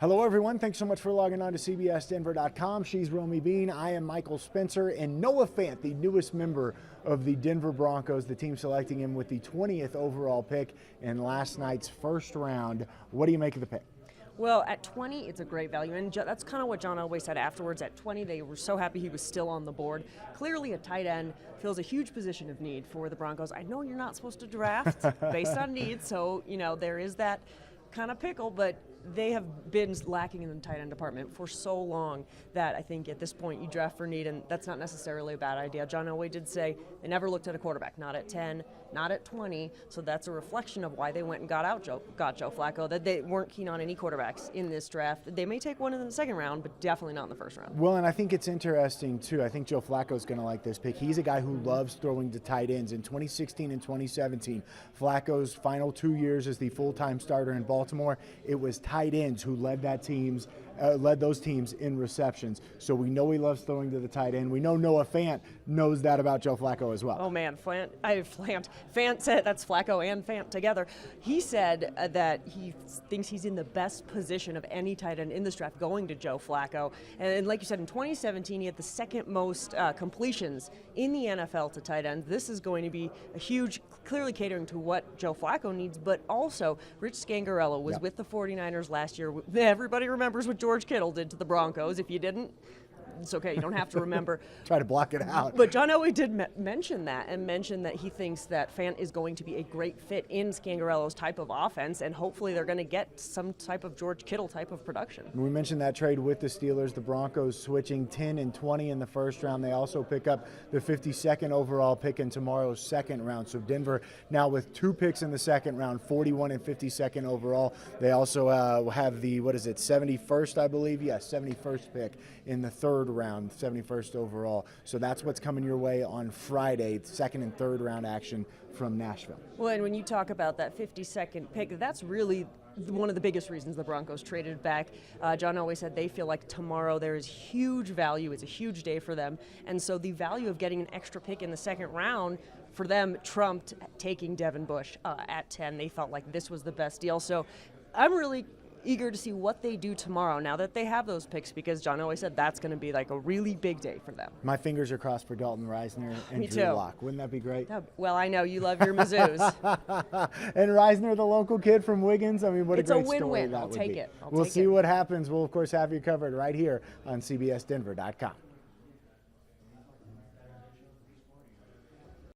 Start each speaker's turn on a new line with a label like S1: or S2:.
S1: Hello, everyone. Thanks so much for logging on to CBSDenver.com. She's Romy Bean. I am Michael Spencer. And Noah Fant, the newest member of the Denver Broncos, the team selecting him with the 20th overall pick in last night's first round. What do you make of the pick?
S2: Well, at 20, it's a great value, and that's kind of what John Elway said afterwards. At 20, they were so happy he was still on the board. Clearly, a tight end fills a huge position of need for the Broncos. I know you're not supposed to draft based on needs, so, there is that kind of pickle, but they have been lacking in the tight end department for so long that I think at this point you draft for need, and that's not necessarily a bad idea. John Elway did say they never looked at a quarterback, not at 10, not at 20, so that's a reflection of why they went and got Joe Flacco, that they weren't keen on any quarterbacks in this draft. They may take one in the second round, but definitely not in the first round.
S1: Well, and I think it's interesting, too. I think Joe Flacco's going to like this pick. He's a guy who loves throwing to tight ends. In 2016 and 2017, Flacco's final 2 years as the full-time starter in Baltimore, it was tight ends who led those teams in receptions. So we know he loves throwing to the tight end. We know Noah Fant knows that about Joe Flacco as well.
S2: Oh man, Fant said, that's Flacco and Fant together. He said that he thinks he's in the best position of any tight end in this draft going to Joe Flacco. And like you said, in 2017, he had the second most completions in the NFL to tight ends. This is going to be a huge, clearly catering to what Joe Flacco needs, but also Rich Scangarello was with the 49ers last year. Everybody remembers what George Kittle did to the Broncos. If you didn't, it's okay. You don't have to remember.
S1: Try to block it out.
S2: But John Elway did mention that, and mention that he thinks that Fant is going to be a great fit in Scangarello's type of offense, and hopefully they're going to get some type of George Kittle type of production.
S1: We mentioned that trade with the Steelers. The Broncos switching 10 and 20 in the first round. They also pick up the 52nd overall pick in tomorrow's second round. So Denver now with 2 picks in the second round, 41 and 52nd overall. They also have the, 71st, I believe? Yes, 71st pick in the third round, 71st overall. So that's what's coming your way on Friday, second and third round action from Nashville.
S2: Well, and when you talk about that 52nd pick, that's really one of the biggest reasons the Broncos traded back. John always said they feel like tomorrow there is huge value. It's a huge day for them. And so the value of getting an extra pick in the second round for them trumped taking Devin Bush at 10. They felt like this was the best deal. So I'm really eager to see what they do tomorrow now that they have those picks, because John always said that's going to be like a really big day for them.
S1: My fingers are crossed for Dalton Reisner and
S2: Me
S1: Drew
S2: too.
S1: Lock. Wouldn't that be great?
S2: Well, I know you love your Mizzous.
S1: And Reisner, the local kid from Wiggins. I mean, what
S2: It's
S1: a great
S2: a win-win.
S1: story that
S2: I'll
S1: would
S2: take
S1: be.
S2: it.
S1: We'll see what happens. We'll, of course, have you covered right here on CBSDenver.com.